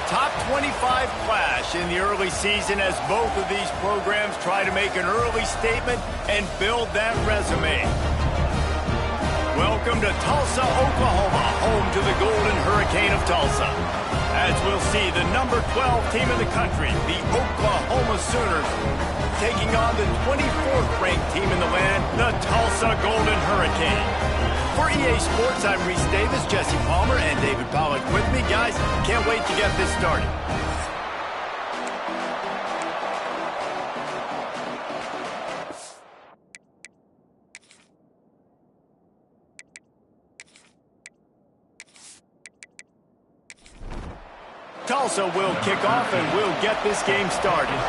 top 25 clash in the early season as both of these programs try to make an early statement and build that resume. Welcome to Tulsa, Oklahoma, home to the Golden Hurricane of Tulsa. As we'll see, the number 12 team in the country, the Oklahoma Sooners, taking on the 24th ranked team in the land, the Tulsa Golden Hurricane. For EA Sports, I'm Reese Davis, Jesse Palmer, and David Pollack with me. Guys, can't wait to get this started. Tulsa will kick off and we'll get this game started.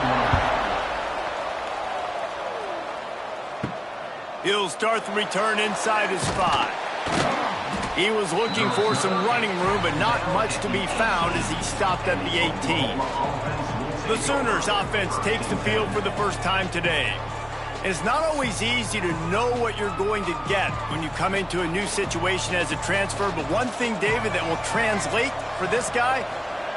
He'll start the return inside his 5. He was looking for some running room, but not much to be found as he stopped at the 18. The Sooners offense takes the field for the first time today. It's not always easy to know what you're going to get when you come into a new situation as a transfer, but one thing, David, that will translate for this guy,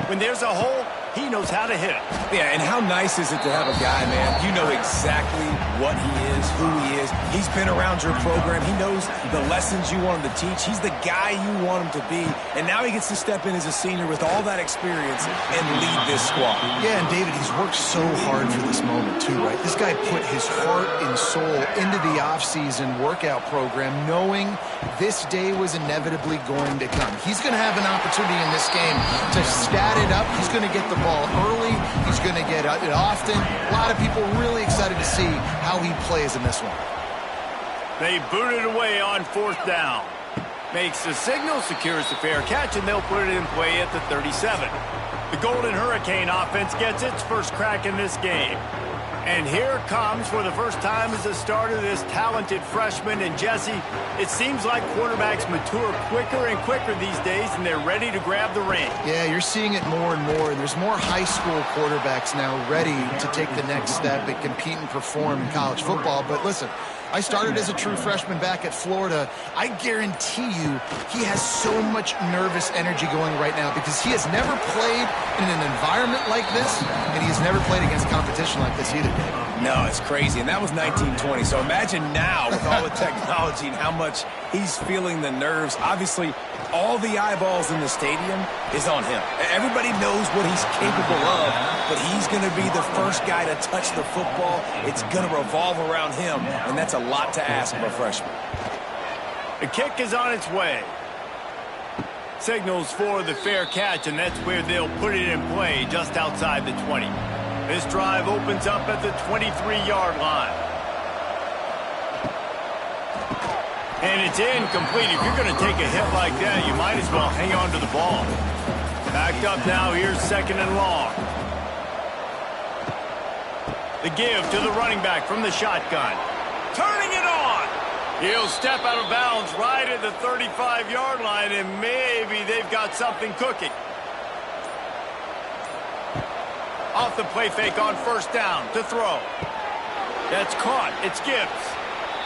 when there's a hole, he knows how to hit it. Yeah, and how nice is it to have a guy, man, you know exactly what he is, who he is. He's been around your program. He knows the lessons you want him to teach. He's the guy you want him to be. And now he gets to step in as a senior with all that experience and lead this squad. Yeah, and David, he's worked so hard for this moment, too, right? This guy put his heart and soul into the offseason workout program, knowing this day was inevitably going to come. He's going to have an opportunity in this game to stat it up. He's going to get the ball early. He's going to get it often. A lot of people really excited to see how he plays in this one. They boot it away on 4th down. Makes the signal, secures the fair catch, and they'll put it in play at the 37. The Golden Hurricane offense gets its first crack in this game. And here comes, for the first time as a starter, this talented freshman. And Jesse, it seems like quarterbacks mature quicker and quicker these days, and they're ready to grab the reins. Yeah, you're seeing it more and more. And there's more high school quarterbacks now ready to take the next step and compete and perform in college football. But listen, I started as a true freshman back at Florida. I guarantee you he has so much nervous energy going right now because he has never played in an environment like this, and he has never played against competition like this either, Dave. No, it's crazy, and that was 1920. So imagine now with all the technology and how much he's feeling the nerves. Obviously, all the eyeballs in the stadium is on him. Everybody knows what he's capable of, but he's going to be the first guy to touch the football. It's going to revolve around him, and that's a lot to ask of a freshman. The kick is on its way. Signals for the fair catch, and that's where they'll put it in play, just outside the 20. This drive opens up at the 23-yard line. And it's incomplete. If you're going to take a hit like that, you might as well hang on to the ball. Backed up now, here's 2nd and long. The give to the running back from the shotgun. Turning it on. He'll step out of bounds right at the 35-yard line, and maybe they've got something cooking. Off the play fake on 1st down to throw. That's caught. It's Gibbs.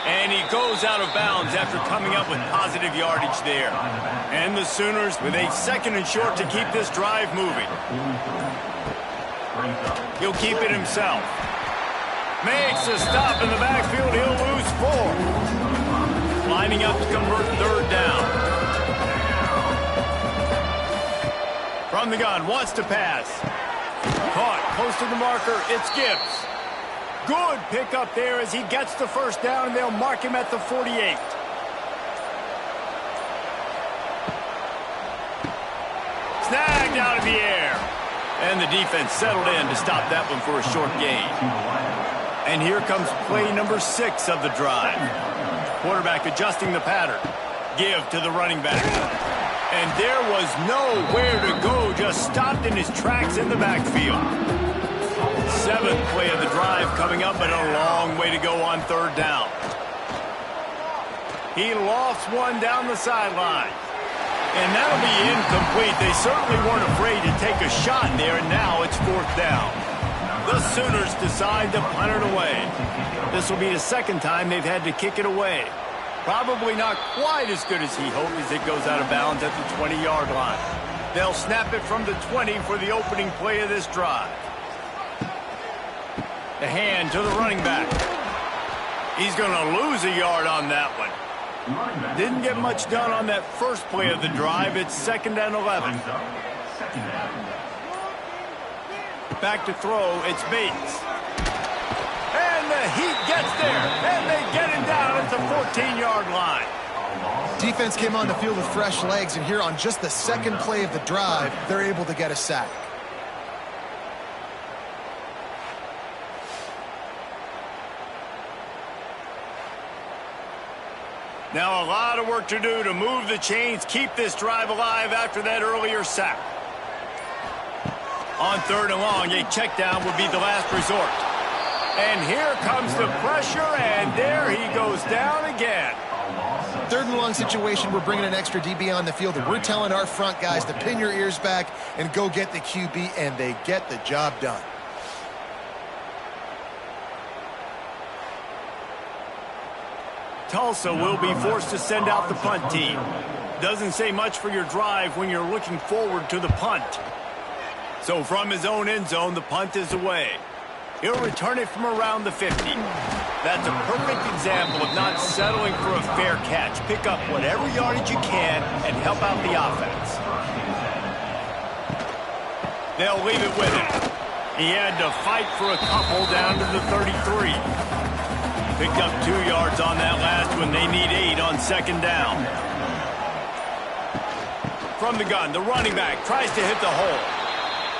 And he goes out of bounds after coming up with positive yardage there. And the Sooners with a 2nd and short to keep this drive moving. He'll keep it himself. Makes a stop in the backfield. He'll lose 4. Lining up to convert 3rd down. From the gun, wants to pass. Caught, close to the marker, it's Gibbs. Good pickup there as he gets the 1st down, and they'll mark him at the 48. Snagged out of the air. And the defense settled in to stop that one for a short gain. And here comes play number 6 of the drive. Quarterback adjusting the pattern. Give to the running back. And there was nowhere to go, just stopped in his tracks in the backfield. 7th play of the drive coming up, but a long way to go on 3rd down. He lost one down the sideline. And that'll be incomplete. They certainly weren't afraid to take a shot there, and now it's 4th down. The Sooners decide to punt it away. This will be the 2nd time they've had to kick it away. Probably not quite as good as he hoped as it goes out of bounds at the 20-yard line. They'll snap it from the 20 for the opening play of this drive. The hand to the running back. He's going to lose a yard on that one. Didn't get much done on that first play of the drive. It's 2nd and 11. Back to throw. It's Bates. And the Heat gets there. And they get him down at the 14-yard line. Defense came on the field with fresh legs, and here on just the second play of the drive, they're able to get a sack. Now a lot of work to do to move the chains, keep this drive alive after that earlier sack. On 3rd and long, a check down would be the last resort. And here comes the pressure, and there he goes down again. 3rd and long situation, we're bringing an extra DB on the field, and we're telling our front guys to pin your ears back and go get the QB, and they get the job done. Tulsa will be forced to send out the punt team. Doesn't say much for your drive when you're looking forward to the punt. So from his own end zone, the punt is away. He'll return it from around the 50. That's a perfect example of not settling for a fair catch. Pick up whatever yardage you can and help out the offense. They'll leave it with him. He had to fight for a couple down to the 33. Picked up 2 yards on that last one. They need 8 on 2nd down. From the gun, the running back tries to hit the hole.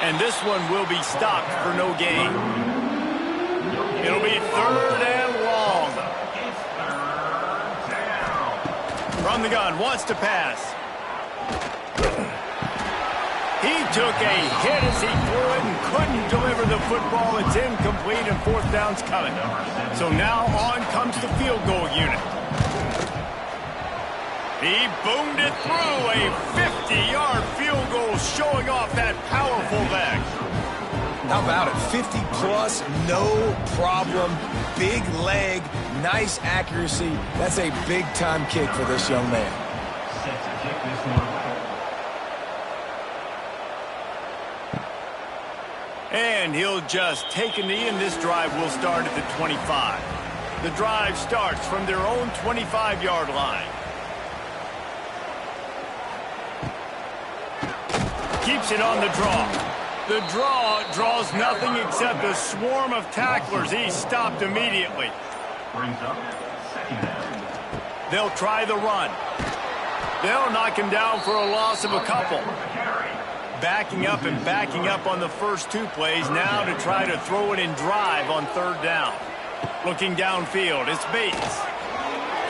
And this one will be stopped for no gain. It'll be 3rd and long. From the gun, wants to pass. He took a hit as he threw it and couldn't deliver the football. It's incomplete and 4th down's coming. So now on comes the field goal unit. He boomed it through, a 50-yard field goal showing off that powerful leg. How about it? 50-plus, no problem. Big leg, nice accuracy. That's a big-time kick for this young man. And he'll just take a knee, and this drive will start at the 25. The drive starts from their own 25-yard line. Keeps it on the draw. The draw draws nothing except a swarm of tacklers. He's stopped immediately. They'll try the run. They'll knock him down for a loss of a couple. Backing up and backing up on the first 2 plays now to try to throw it in drive on 3rd down. Looking downfield, it's Bates.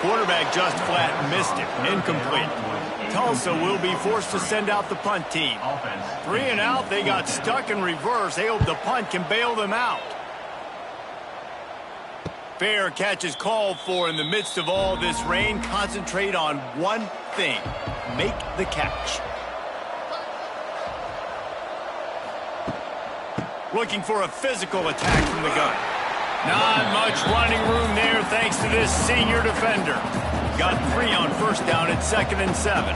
Quarterback just flat missed it. Incomplete. Tulsa will be forced to send out the punt team. 3 and out, they got stuck in reverse. They hope the punt can bail them out. Fair catch is called for in the midst of all this rain. Concentrate on one thing. Make the catch. Looking for a physical attack from the gun. Not much running room there thanks to this senior defender. Got 3 on 1st down at 2nd and 7.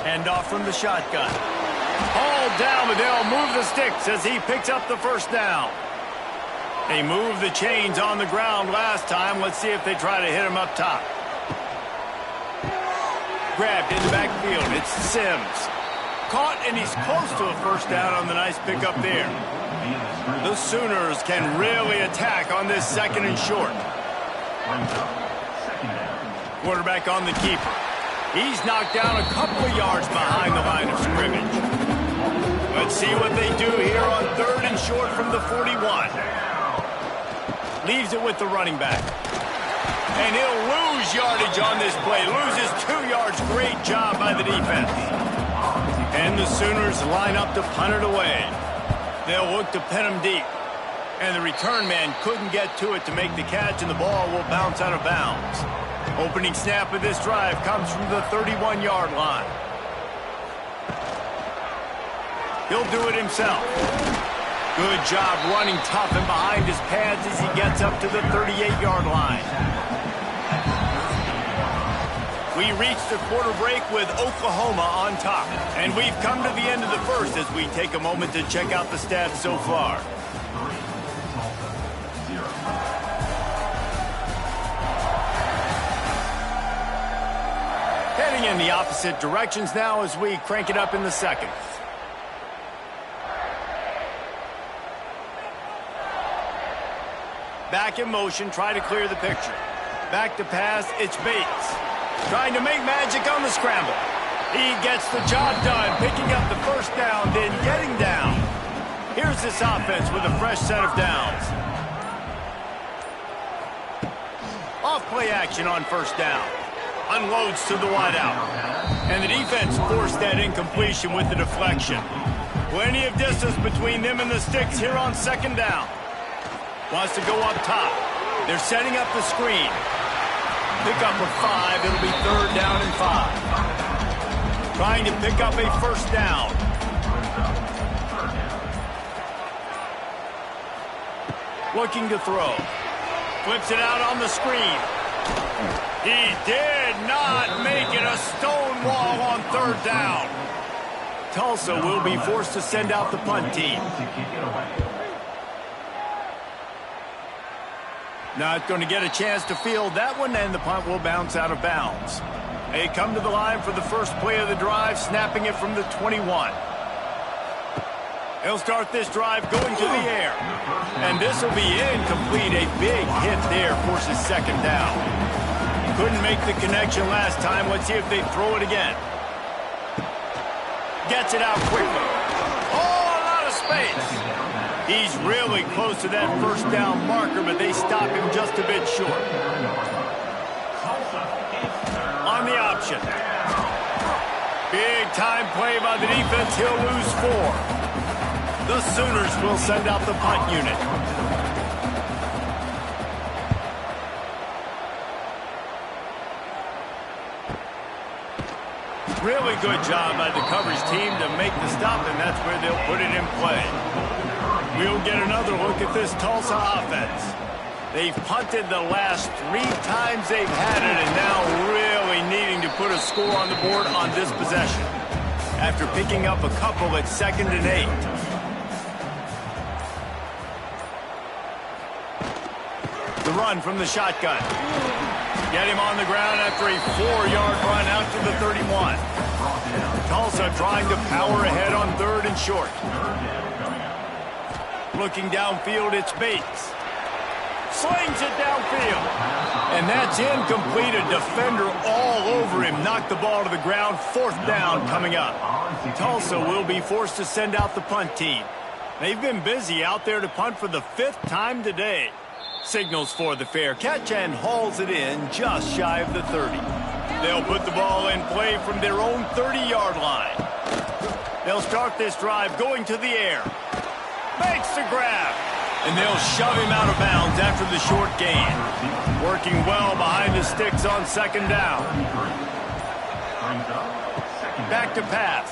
Hand off from the shotgun. Hauled down, but they'll move the sticks as he picks up the 1st down. They moved the chains on the ground last time. Let's see if they try to hit him up top. Grabbed in the backfield. It's Sims. Caught, and he's close to a 1st down on the nice pickup there. The Sooners can really attack on this 2nd and short. Quarterback on the keeper. He's knocked down a couple of yards behind the line of scrimmage. Let's see what they do here on 3rd and short from the 41. Leaves it with the running back. And he'll lose yardage on this play. Loses 2 yards. Great job by the defense. And the Sooners line up to punt it away. They'll look to pin him deep. And the return man couldn't get to it to make the catch, and the ball will bounce out of bounds. Opening snap of this drive comes from the 31-yard line. He'll do it himself. Good job running tough and behind his pads as he gets up to the 38-yard line. We reached the quarter break with Oklahoma on top. And we've come to the end of the first as we take a moment to check out the stats so far. Heading in the opposite directions now as we crank it up in the second. Back in motion, try to clear the picture. Back to pass, it's Bates. Trying to make magic on the scramble. He gets the job done, picking up the first down, then getting down. Here's this offense with a fresh set of downs. Off play action on first down. Unloads to the wideout. And the defense forced that incompletion with the deflection. Plenty of distance between them and the sticks here on second down. Wants to go up top. They're setting up the screen. Pick up a 5. It'll be third down and 5. Trying to pick up a first down. Looking to throw. Flips it out on the screen. He did not make it a stone wall on third down. Tulsa will be forced to send out the punt team. Not going to get a chance to field that one, and the punt will bounce out of bounds. They come to the line for the first play of the drive, snapping it from the 21. He'll start this drive going to the air. And this will be incomplete. A big hit there forces second down. Couldn't make the connection last time. Let's see if they throw it again. Gets it out quickly. Oh, a lot of space. He's really close to that first down marker, but they stop him just a bit short. On the option. Big time play by the defense. He'll lose 4. The Sooners will send out the punt unit. Really good job by the coverage team to make the stop, and that's where they'll put it in play. We'll get another look at this Tulsa offense. They've punted the last 3 times they've had it, and now really needing to put a score on the board on this possession. After picking up a couple at 2nd and 8. The run from the shotgun. Get him on the ground after a 4-yard run out to the 31. Tulsa trying to power ahead on 3rd and short. Looking downfield, it's Bates. Slings it downfield. And that's incomplete. A defender all over him. Knocked the ball to the ground. 4th down coming up. Tulsa will be forced to send out the punt team. They've been busy out there to punt for the 5th time today. Signals for the fair catch and hauls it in just shy of the 30. They'll put the ball in play from their own 30-yard line. They'll start this drive going to the air. Makes the grab. And they'll shove him out of bounds after the short gain. Working well behind the sticks on 2nd down. Back to pass.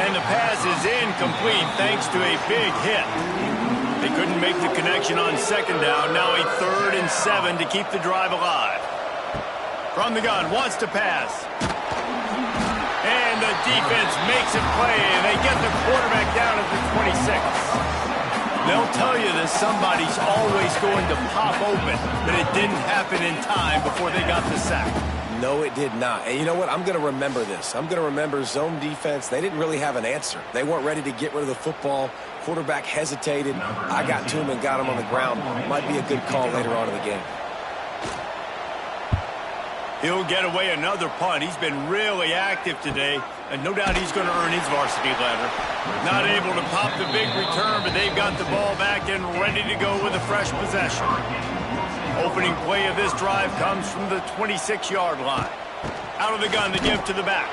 And the pass is incomplete thanks to a big hit. They couldn't make the connection on 2nd down. Now a 3rd and 7 to keep the drive alive. From the gun, wants to pass. And the defense makes it play, and they get the quarterback down at the 26. They'll tell you that somebody's always going to pop open, but it didn't happen in time before they got the sack. No, it did not. And you know what? I'm going to remember this. I'm going to remember zone defense. They didn't really have an answer. They weren't ready to get rid of the football. Quarterback hesitated. I got to him and got him on the ground. Might be a good call later on in the game. He'll get away another punt. He's been really active today, and no doubt he's going to earn his varsity letter. Not able to pop the big return, but they've got the ball back and ready to go with a fresh possession. Opening play of this drive comes from the 26-yard line. Out of the gun, the give to the back.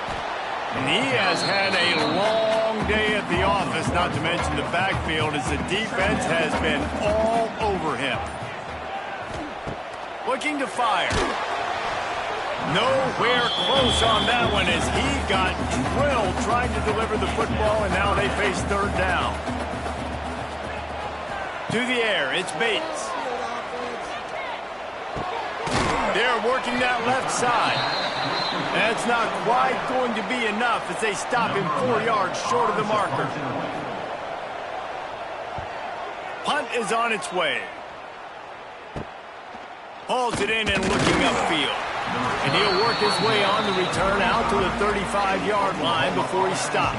And he has had a long day at the office, not to mention the backfield, as the defense has been all over him. Looking to fire. Nowhere close on that one as he got drilled trying to deliver the football, and now they face 3rd down. To the air, it's Bates. They're working that left side. That's not quite going to be enough as they stop him 4 yards short of the marker. Punt is on its way. Hauls it in and looking upfield. And he'll work his way on the return out to the 35-yard line before he stops.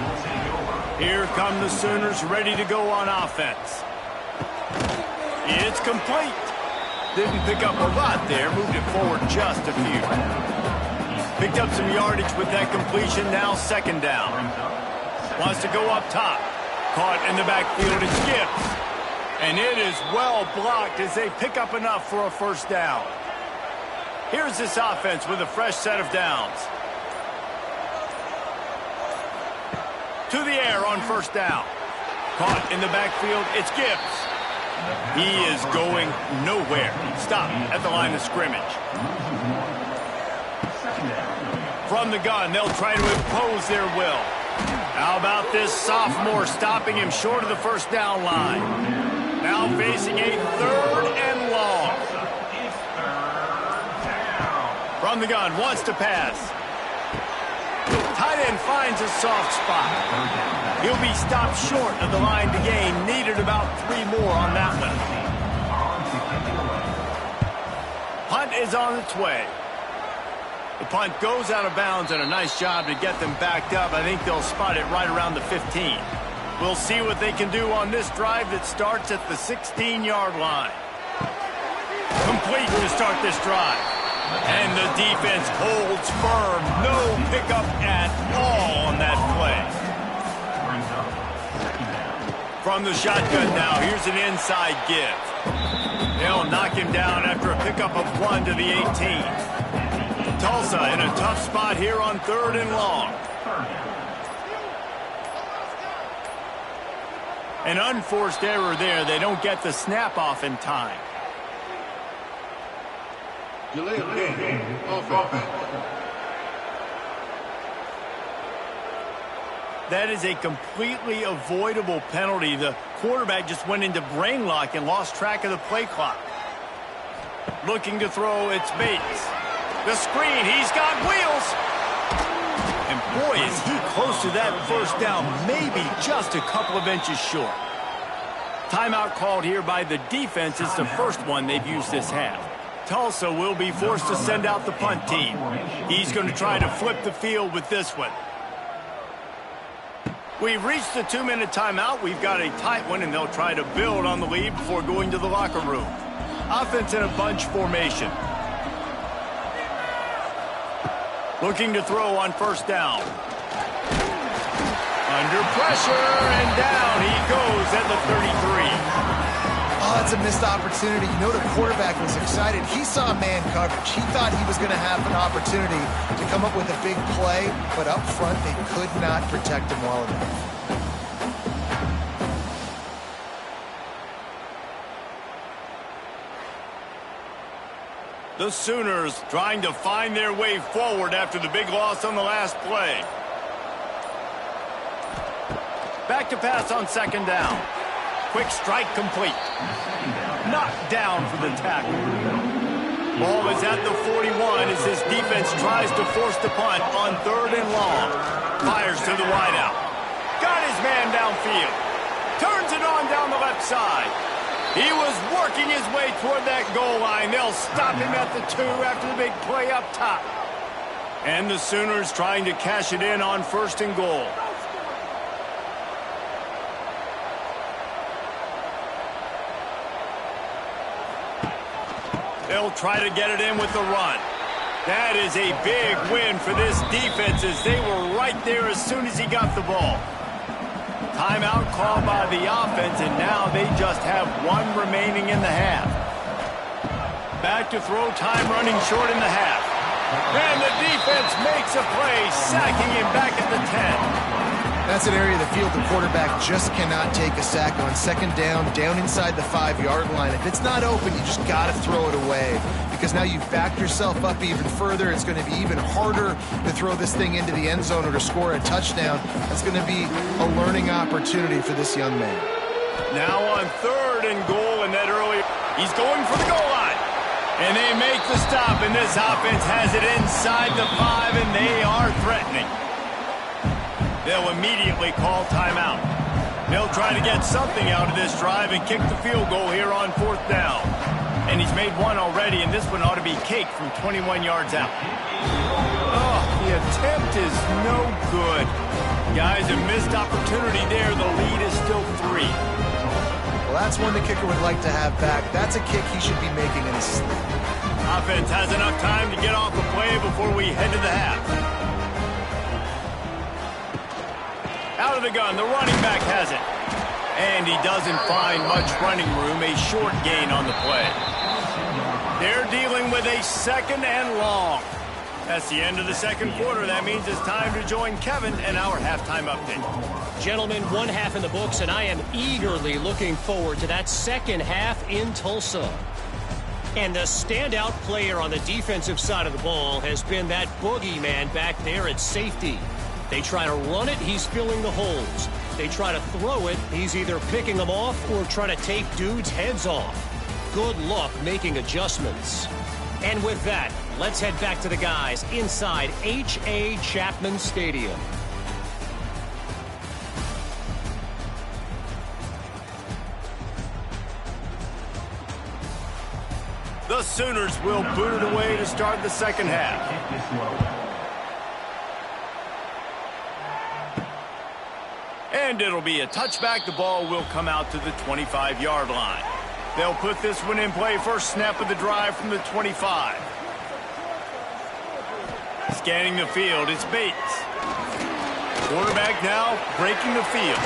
Here come the Sooners ready to go on offense. It's complete. Didn't pick up a lot there, moved it forward just a few. Picked up some yardage with that completion, now second down. Wants to go up top. Caught in the backfield, it's Gibbs. And it is well blocked as they pick up enough for a first down. Here's this offense with a fresh set of downs. To the air on first down. Caught in the backfield, it's Gibbs. He is going nowhere. Stop at the line of scrimmage. From the gun, they'll try to impose their will. How about this sophomore stopping him short of the first down line? Now facing a third and long. From the gun, wants to pass. Tight end finds a soft spot. He'll be stopped short of the line to gain. Needed about 3 more on that one. Punt is on its way. The punt goes out of bounds, and a nice job to get them backed up. I think they'll spot it right around the 15. We'll see what they can do on this drive that starts at the 16-yard line. Complete to start this drive. And the defense holds firm. No pickup at all on that play. From the shotgun now, here's an inside give. They'll knock him down after a pickup of 1 to the 18. Tulsa in a tough spot here on third and long. An unforced error there. They don't get the snap off in time. That is a completely avoidable penalty. The quarterback just went into brain lock and lost track of the play clock. Looking to throw, it's Bates. The screen, he's got wheels. And boy, is he close to that first down, maybe just a couple of inches short. Timeout called here by the defense. It's the first one they've used this half. Tulsa will be forced to send out the punt team. He's going to try to flip the field with this one. We've reached the 2-minute timeout. We've got a tight one, and they'll try to build on the lead before going to the locker room. Offense in a bunch formation. Looking to throw on first down. Under pressure, and down he goes at the 33. Oh, it's a missed opportunity. You know the quarterback was excited. He saw man coverage. He thought he was going to have an opportunity to come up with a big play, but up front they could not protect him well enough. The Sooners trying to find their way forward after the big loss on the last play. Back to pass on second down. Quick strike complete. Knocked down for the tackle. Ball is at the 41 as his defense tries to force the punt on third and long. Fires to the wideout. Got his man downfield. Turns it on down the left side. He was working his way toward that goal line. They'll stop him at the 2 after the big play up top. And the Sooners trying to cash it in on first and goal. They'll try to get it in with the run. That is a big win for this defense as they were right there as soon as he got the ball. Timeout called by the offense, and now they just have 1 remaining in the half. Back to throw, time running short in the half. And the defense makes a play, sacking him back at the 10. That's an area of the field the quarterback just cannot take a sack on. Second down inside the 5-yard line. If it's not open, you just got to throw it away because now you've backed yourself up even further. It's going to be even harder to throw this thing into the end zone or to score a touchdown. That's going to be a learning opportunity for this young man. Now on third and goal, and that early, he's going for the goal line. And they make the stop, and this offense has it inside the 5, and they are threatening. They'll immediately call timeout. They'll try to get something out of this drive and kick the field goal here on 4th down. And he's made one already, and this one ought to be cake from 21 yards out. Oh, the attempt is no good. Guys, a missed opportunity there. The lead is still 3. Well, that's one the kicker would like to have back. That's a kick he should be making in his sleep. Offense has enough time to get off the play before we head to the half. Out of the gun, the running back has it. And he doesn't find much running room, a short gain on the play. They're dealing with a 2nd and long. That's the end of the 2nd quarter. That means it's time to join Kevin and our halftime update. Gentlemen, 1 half in the books, and I am eagerly looking forward to that 2nd half in Tulsa. And the standout player on the defensive side of the ball has been that boogeyman back there at safety. They try to run it, he's filling the holes. They try to throw it, he's either picking them off or trying to take dudes' heads off. Good luck making adjustments. And with that, let's head back to the guys inside H.A. Chapman Stadium. The Sooners will boot it away to start the 2nd half. And it'll be a touchback. The ball will come out to the 25-yard line. They'll put this one in play. First snap of the drive from the 25. Scanning the field, it's Bates. Quarterback now breaking the field.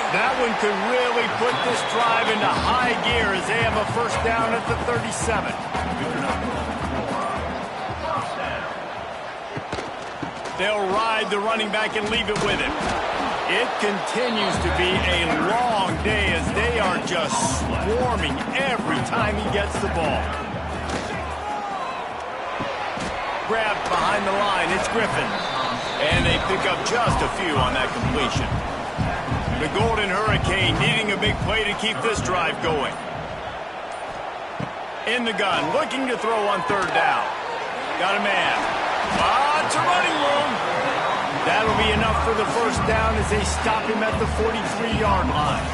That one could really put this drive into high gear as they have a first down at the 37. They'll ride the running back and leave it with him. It continues to be a long day as they are just swarming every time he gets the ball. Grabbed behind the line, it's Griffin. And they pick up just a few on that completion. The Golden Hurricane needing a big play to keep this drive going. In the gun, looking to throw on 3rd down. Got a man. Lots of running room. That'll be enough for the first down as they stop him at the 43-yard line.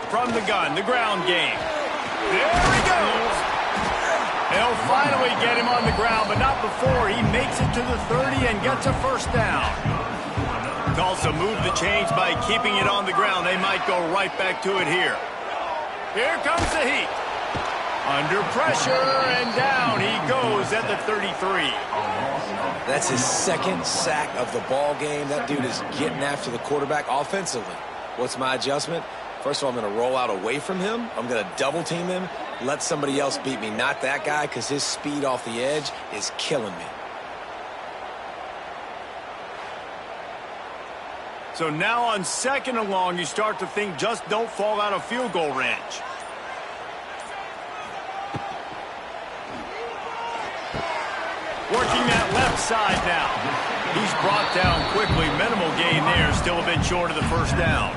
From the gun, the ground game. There he goes. They'll finally get him on the ground, but not before he makes it to the 30 and gets a first down. Tulsa moved the chains by keeping it on the ground. They might go right back to it here. Here comes the heat. Under pressure, and down he goes at the 33. That's his 2nd sack of the ball game. That dude is getting after the quarterback offensively. What's my adjustment? First of all, I'm going to roll out away from him. I'm going to double team him. Let somebody else beat me, not that guy, because his speed off the edge is killing me. So now on 2nd and long, you start to think just don't fall out of field goal range. Working that left side now. He's brought down quickly. Minimal gain there. Still a bit short of the first down.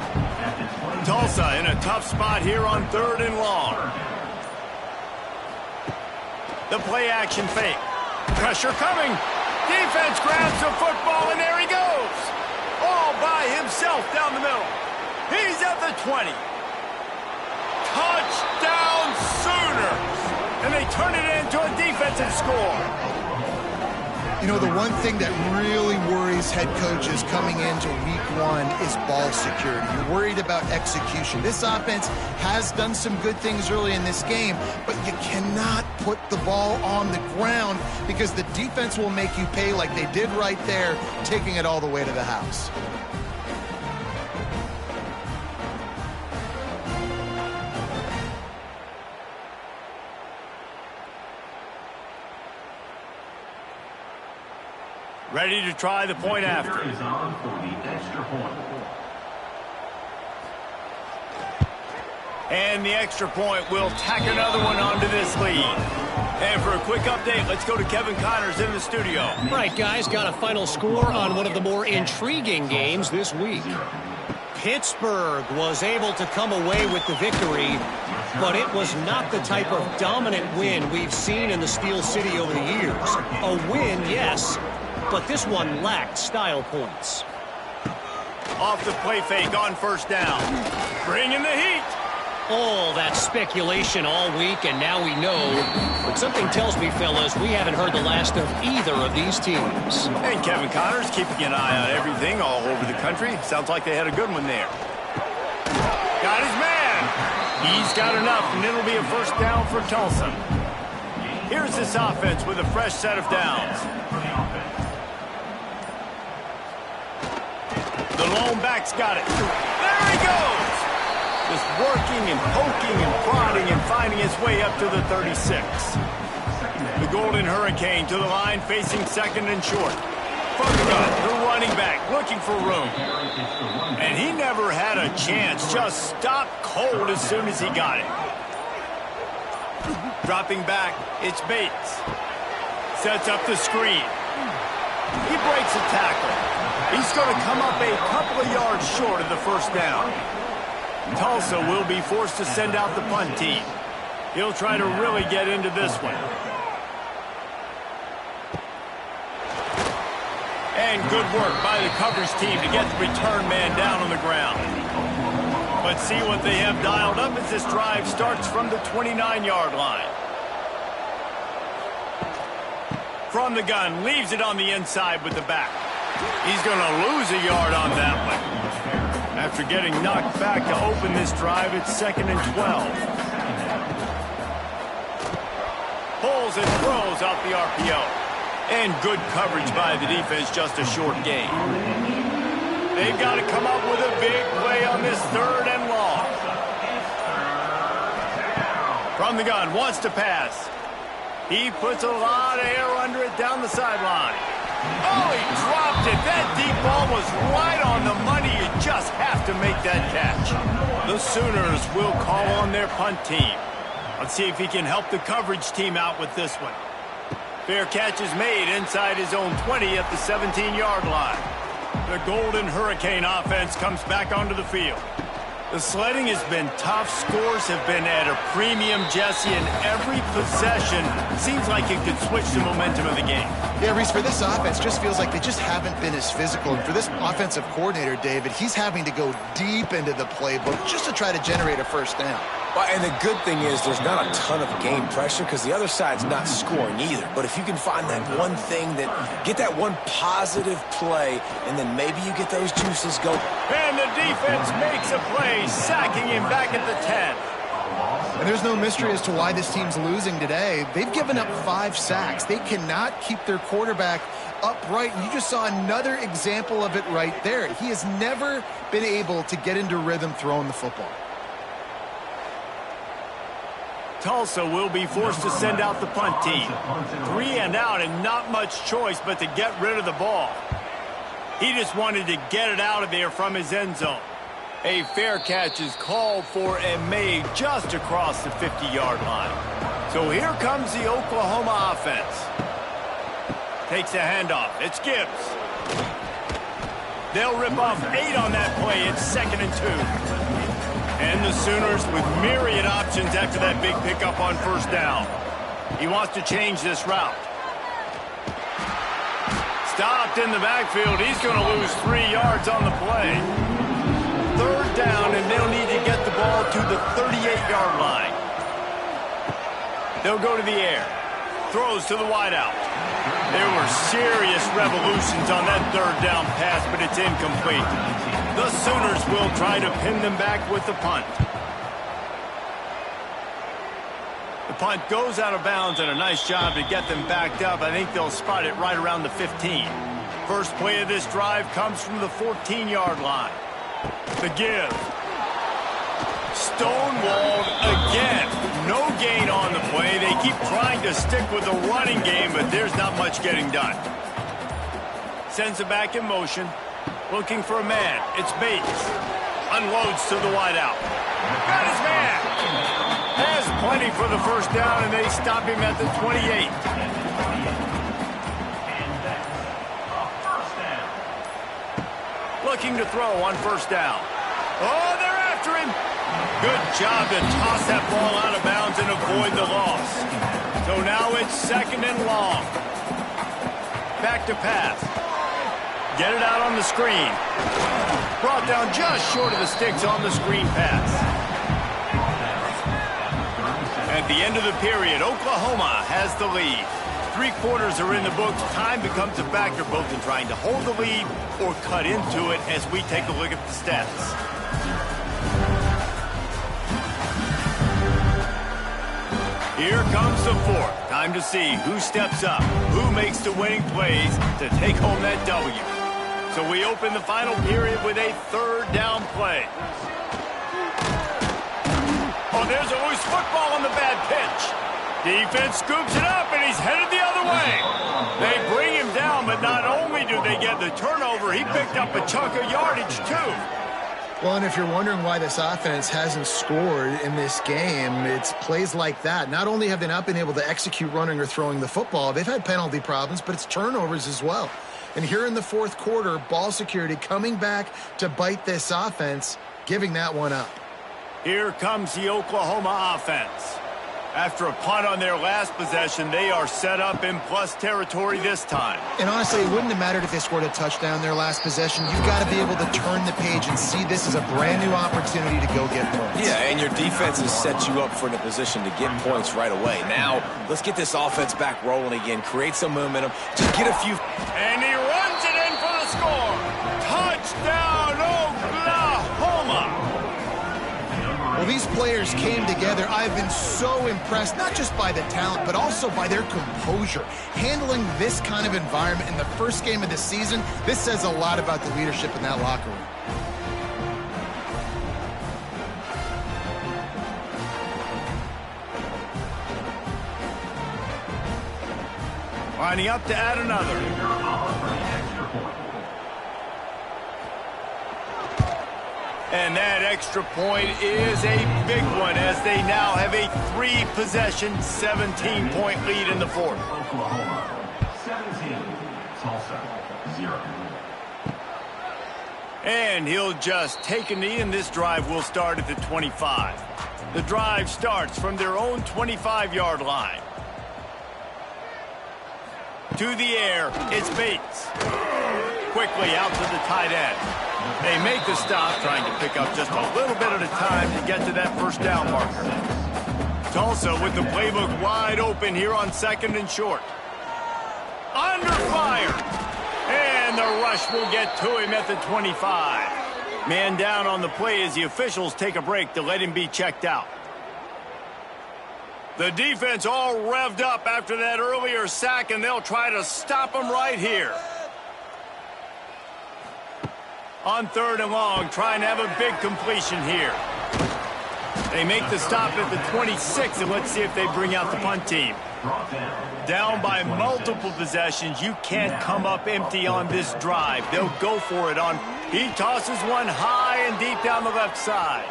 Tulsa in a tough spot here on 3rd and long. The play action fake. Pressure coming. Defense grabs the football, and there he goes. All by himself down the middle. He's at the 20. Touchdown Sooners. And they turn it into a defensive score. You know, the one thing that really worries head coaches coming into week 1 is ball security. You're worried about execution. This offense has done some good things early in this game, but you cannot put the ball on the ground because the defense will make you pay like they did right there, taking it all the way to the house. Ready to try the point after. And the extra point will tack another one onto this lead. And for a quick update, let's go to Kevin Connors in the studio. Right, guys, got a final score on one of the more intriguing games this week. Pittsburgh was able to come away with the victory, but it was not the type of dominant win we've seen in the Steel City over the years. A win, yes, but this one lacked style points. Off the play fake on first down. Bringing the heat. All that speculation all week, and now we know. But something tells me, fellas, we haven't heard the last of either of these teams. And Kevin Connors keeping an eye on everything all over the country. Sounds like they had a good one there. Got his man. He's got enough, and it'll be a first down for Tulsa. Here's this offense with a fresh set of downs. The lone back's got it. There he goes. Just working and poking and prodding and finding his way up to the 36. The Golden Hurricane to the line, facing second and short. From the gun, the running back looking for room. And he never had a chance. Just stopped cold as soon as he got it. Dropping back, it's Bates. Sets up the screen. He breaks a tackle. He's going to come up a couple of yards short of the first down. Tulsa will be forced to send out the punt team. He'll try to really get into this one. And good work by the coverage team to get the return man down on the ground. But see what they have dialed up as this drive starts from the 29-yard line. From the gun, leaves it on the inside with the back. He's going to lose a yard on that one. After getting knocked back to open this drive, it's 2nd and 12. Pulls and throws out the RPO. And good coverage by the defense, just a short gain. They've got to come up with a big play on this 3rd and long. From the gun, wants to pass. He puts a lot of air under it down the sideline. Oh, he dropped it. That deep ball was right on the money. You just have to make that catch. The Sooners will call on their punt team. Let's see if he can help the coverage team out with this one. Fair catch is made inside his own 20 at the 17-yard line. The Golden Hurricane offense comes back onto the field. The sledding has been tough. Scores have been at a premium, Jesse, and every possession seems like it could switch the momentum of the game. Yeah, Reese, for this offense, just feels like they just haven't been as physical. And for this offensive coordinator, David, he's having to go deep into the playbook just to try to generate a first down. Well, and the good thing is there's not a ton of game pressure because the other side's not scoring either. But if you can find that one thing get that one positive play, and then maybe you get those juices going. And the defense makes a play, sacking him back at the 10. And there's no mystery as to why this team's losing today. They've given up 5 sacks. They cannot keep their quarterback upright. And you just saw another example of it right there. He has never been able to get into rhythm throwing the football. Tulsa will be forced to send out the punt team. 3 and out and not much choice but to get rid of the ball. He just wanted to get it out of there from his end zone. A fair catch is called for and made just across the 50-yard line. So here comes the Oklahoma offense. Takes a handoff. It's Gibbs. They'll rip off 8 on that play. It's 2nd and 2. And the Sooners with myriad options after that big pickup on first down. He wants to change this route. Stopped in the backfield. He's going to lose 3 yards on the play. 3rd down, and they'll need to get the ball to the 38-yard line. They'll go to the air. Throws to the wideout. There were serious revolutions on that 3rd down pass, but it's incomplete. The Sooners will try to pin them back with the punt. The punt goes out of bounds, and a nice job to get them backed up. I think they'll spot it right around the 15. First play of this drive comes from the 14-yard line. The give. Stonewalled again. No gain on the play. They keep trying to stick with the running game, but there's not much getting done. Sends it back in motion. Looking for a man. It's Bates. Unloads to the wideout. Got his man. Has plenty for the first down, and they stop him at the 28. Looking to throw on first down. Oh, they're after him. Good job to toss that ball out of bounds and avoid the loss. So now it's 2nd and long. Back to pass. Get it out on the screen. Brought down just short of the sticks on the screen pass. At the end of the period, Oklahoma has the lead. 3 quarters are in the books. Time becomes a factor both in trying to hold the lead or cut into it as we take a look at the stats. Here comes the 4th. Time to see who steps up, who makes the winning plays to take home that W. So we open the final period with a 3rd down play. Oh, there's a loose football on the bad pitch. Defense scoops it up, and he's headed the other way. They bring him down, but not only do they get the turnover, he picked up a chunk of yardage, too. Well, and if you're wondering why this offense hasn't scored in this game, it's plays like that. Not only have they not been able to execute running or throwing the football, they've had penalty problems, but it's turnovers as well. And here in the 4th quarter, ball security coming back to bite this offense, giving that one up. Here comes the Oklahoma offense. After a punt on their last possession, they are set up in plus territory this time. And honestly, it wouldn't have mattered if they scored a touchdown their last possession. You've got to be able to turn the page and see this as a brand new opportunity to go get points. Yeah, and your defense has set you up for the position to get points right away. Now, let's get this offense back rolling again, create some momentum, just get a few. And he runs it in for the score. Touchdown, Oklahoma. Well, these players came together. I've been so impressed, not just by the talent, but also by their composure. Handling this kind of environment in the first game of the season, this says a lot about the leadership in that locker room. Lining up to add another. And that extra point is a big one as they now have a 3-possession, 17-point lead in the 4th. Oklahoma, 17, Tulsa, 0. And he'll just take a knee, and this drive will start at the 25. The drive starts from their own 25-yard line. To the air, it's Bates. Quickly out to the tight end. They make the stop, trying to pick up just a little bit at a time to get to that 1st down marker. Tulsa with the playbook wide open here on 2nd and short. Under fire. And the rush will get to him at the 25. Man down on the play as the officials take a break to let him be checked out. The defense all revved up after that earlier sack, and they'll try to stop him right here. On 3rd and long, trying to have a big completion here. They make the stop at the 26, and let's see if they bring out the punt team. Down by multiple possessions, you can't come up empty on this drive. They'll go for it on. He tosses one high and deep down the left side.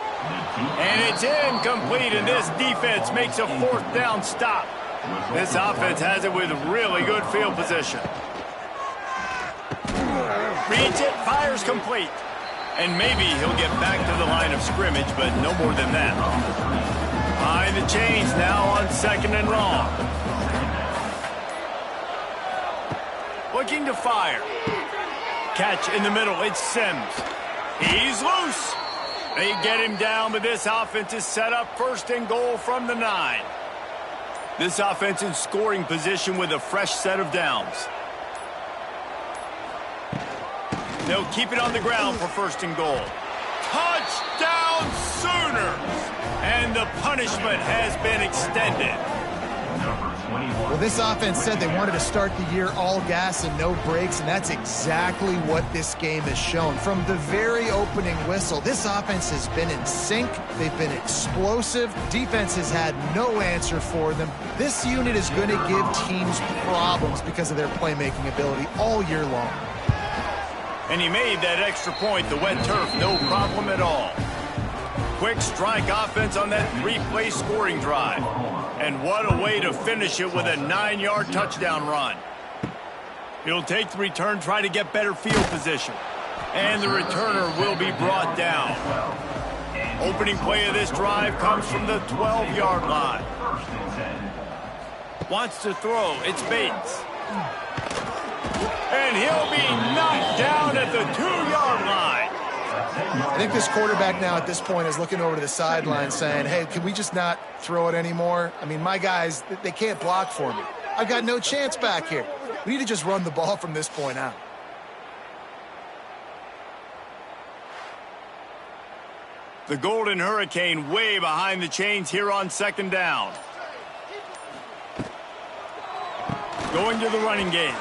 And it's incomplete, and this defense makes a 4th down stop. This offense has it with really good field position. Reads it, fires complete. And maybe he'll get back to the line of scrimmage, but no more than that. Behind the chains now on 2nd and long. Looking to fire. Catch in the middle, it's Sims. He's loose. They get him down, but this offense is set up 1st and goal from the 9. This offense in scoring position with a fresh set of downs. They'll keep it on the ground for 1st and goal. Touchdown Sooners! And the punishment has been extended. Well, this offense said they wanted to start the year all gas and no brakes, and that's exactly what this game has shown. From the very opening whistle, this offense has been in sync. They've been explosive. Defense has had no answer for them. This unit is going to give teams problems because of their playmaking ability all year long. And he made that extra point, the wet turf, no problem at all. Quick strike offense on that 3-play scoring drive. And what a way to finish it with a 9-yard touchdown run. He'll take the return, try to get better field position. And the returner will be brought down. Opening play of this drive comes from the 12-yard line. Wants to throw. It's Bates. And he'll be knocked down at the 2-yard line. I think this quarterback now at this point is looking over to the sideline saying, hey, can we just not throw it anymore? I mean, my guys, they can't block for me. I've got no chance back here. We need to just run the ball from this point out. The Golden Hurricane way behind the chains here on second down. Going to the running game.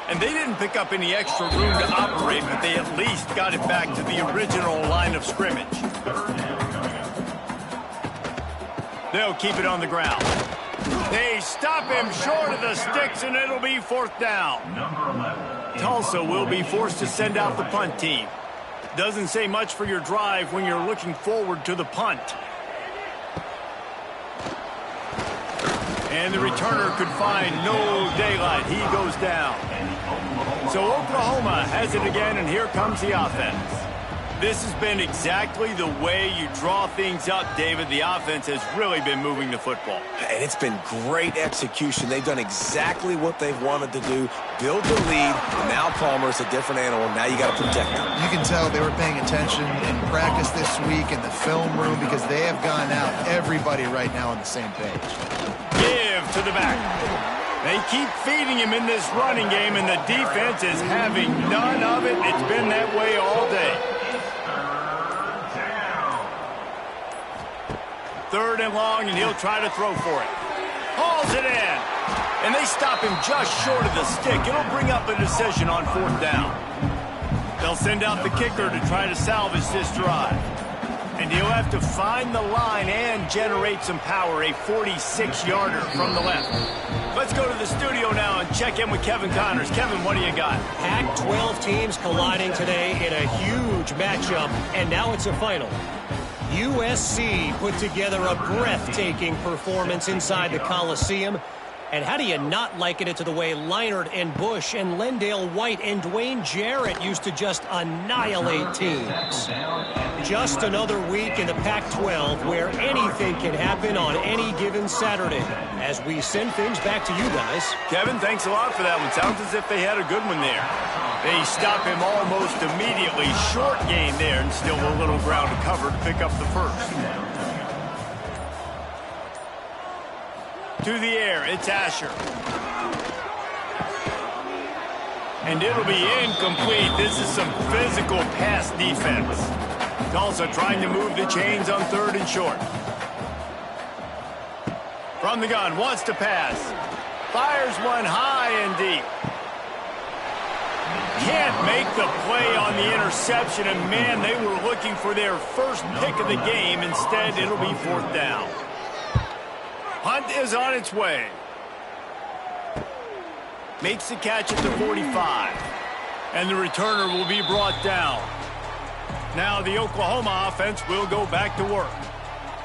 And they didn't pick up any extra room to operate, but they at least got it back to the original line of scrimmage. They'll keep it on the ground. They stop him short of the sticks, and it'll be fourth down. Tulsa will be forced to send out the punt team. Doesn't say much for your drive when you're looking forward to the punt. And the returner could find no daylight. He goes down. So Oklahoma has it again, and here comes the offense. This has been exactly the way you draw things up, David. The offense has really been moving the football. And it's been great execution. They've done exactly what they've wanted to do. Build the lead. Now Palmer's a different animal. Now you got to protect him. You can tell they were paying attention in practice this week in the film room because they have gone out, everybody right now on the same page. Give to the back. They keep feeding him in this running game, and the defense is having none of it. It's been that way all day. Third and long, and he'll try to throw for it. Hauls it in. And they stop him just short of the stick. It'll bring up a decision on fourth down. They'll send out the kicker to try to salvage this drive. And he'll have to find the line and generate some power, a 46-yarder from the left. Let's go to the studio now and check in with Kevin Connors. Kevin, what do you got? Pac-12 teams colliding today in a huge matchup, and now it's a final. USC put together a breathtaking performance inside the Coliseum. And how do you not liken it to the way Leinart and Bush and Lendale White and Dwayne Jarrett used to just annihilate teams? Just another week in the Pac-12 where anything can happen on any given Saturday. As we send things back to you guys. Kevin, thanks a lot for that one. Sounds as if they had a good one there. They stop him almost immediately. Short gain there, and still a little ground to cover to pick up the first. To the air, it's Asher. And it'll be incomplete. This is some physical pass defense. Tulsa trying to move the chains on third and short. From the gun, wants to pass. Fires one high and deep. Can't make the play on the interception, and man, they were looking for their first pick of the game. Instead, it'll be fourth down. Hunt is on its way. Makes the catch at the 45. And the returner will be brought down. Now the Oklahoma offense will go back to work.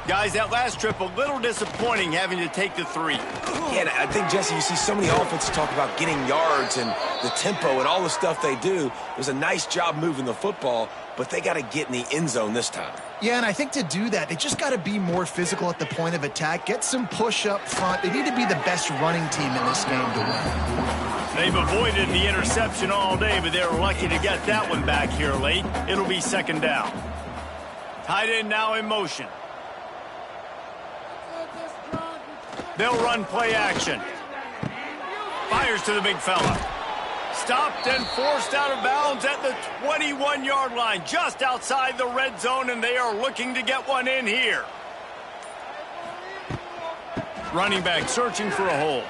Guys, that last trip a little disappointing having to take the 3. Yeah, I think, Jesse, you see so many offenses talk about getting yards and the tempo and all the stuff they do. It was a nice job moving the football, but they got to get in the end zone this time. Yeah, and I think to do that, they just got to be more physical at the point of attack, get some push up front. They need to be the best running team in this game to win. They've avoided the interception all day, but they're lucky to get that one back here late. It'll be second down. Tight end now in motion. They'll run play action. Fires to the big fella. Stopped and forced out of bounds at the 21-yard line, just outside the red zone, and they are looking to get one in here. Running back searching for a hole.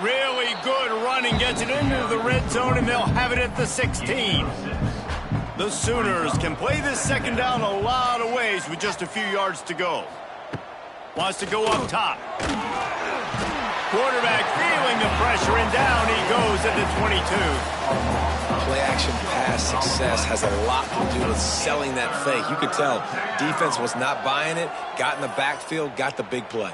Really good running, gets it into the red zone, and they'll have it at the 16. The Sooners can play this second down a lot of ways with just a few yards to go. Wants to go up top. Quarterback feeling the pressure, and down he goes at the 22. Play-action pass success has a lot to do with selling that fake. You could tell defense was not buying it, got in the backfield, got the big play.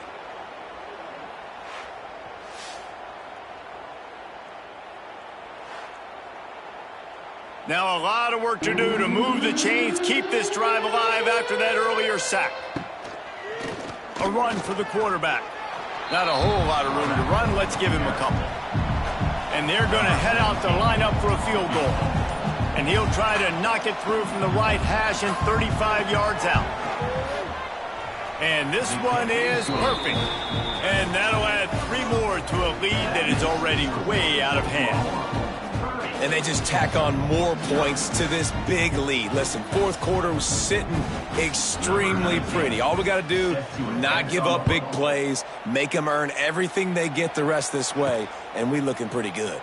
Now a lot of work to do to move the chains, keep this drive alive after that earlier sack. A run for the quarterback. Not a whole lot of room to run. Let's give him a couple. And they're going to head out to line up for a field goal. And he'll try to knock it through from the right hash and 35 yards out. And this one is perfect. And that'll add 3 more to a lead that is already way out of hand. And they just tack on more points to this big lead. Listen, fourth quarter was sitting extremely pretty. All we got to do, not give up big plays, make them earn everything they get the rest this way, and we looking pretty good.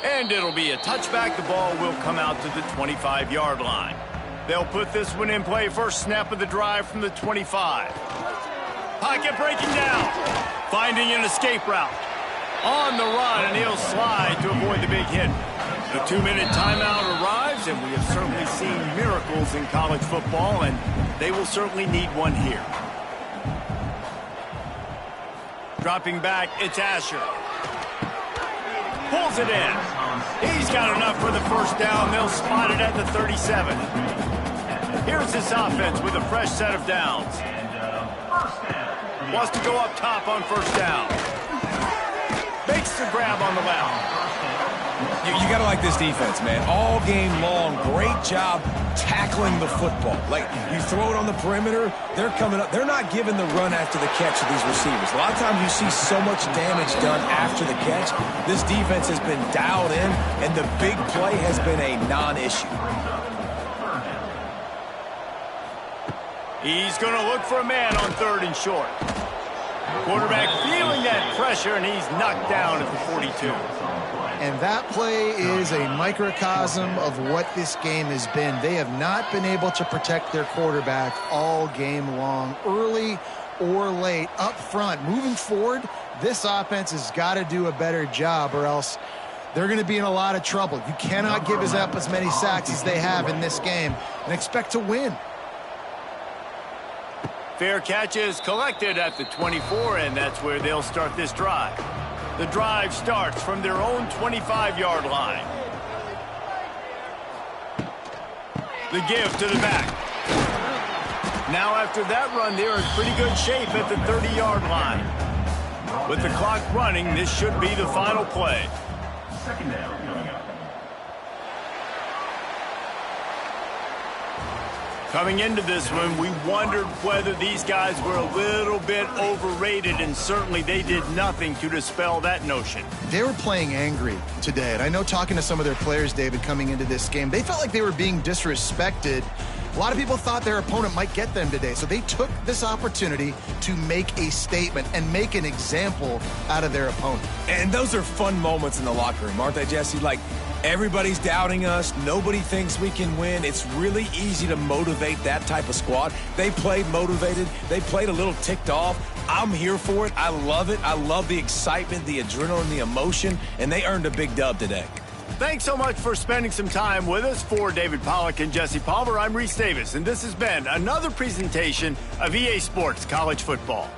And it'll be a touchback. The ball will come out to the 25-yard line. They'll put this one in play. First snap of the drive from the 25. Pocket breaking down. Finding an escape route. On the run, and he'll slide to avoid the big hit. The 2-minute timeout arrives, and we have certainly seen miracles in college football, and they will certainly need one here. Dropping back, it's Asher. Pulls it in. He's got enough for the first down. They'll spot it at the 37. Here's this offense with a fresh set of downs. Wants to go up top on first down. Makes the grab on the left. You got to like this defense, man. All game long, great job tackling the football. Like, you throw it on the perimeter, they're coming up. They're not giving the run after the catch to these receivers. A lot of times you see so much damage done after the catch. This defense has been dialed in, and the big play has been a non-issue. He's going to look for a man on 3rd and short. Quarterback feeling that pressure, and he's knocked down at the 42. And that play is a microcosm of what this game has been. They have not been able to protect their quarterback all game long, early or late, up front. Moving forward, this offense has got to do a better job, or else they're going to be in a lot of trouble. You cannot give up as many sacks as they have in this game and expect to win. Fair catch is collected at the 24, and that's where they'll start this drive. The drive starts from their own 25-yard line. The give to the back. Now after that run, they're in pretty good shape at the 30-yard line. With the clock running, this should be the final play. Second down coming up. Coming into this one, we wondered whether these guys were a little bit overrated, and certainly they did nothing to dispel that notion. They were playing angry today, and I know talking to some of their players, David, coming into this game, they felt like they were being disrespected. A lot of people thought their opponent might get them today, so they took this opportunity to make a statement and make an example out of their opponent. And those are fun moments in the locker room, aren't they, Jesse? Like, everybody's doubting us. Nobody thinks we can win. It's really easy to motivate that type of squad. They played motivated. They played a little ticked off. I'm here for it. I love it. I love the excitement, the adrenaline, the emotion, and they earned a big dub today. Thanks so much for spending some time with us. For David Pollack and Jesse Palmer, I'm Reese Davis, and this has been another presentation of EA Sports College Football.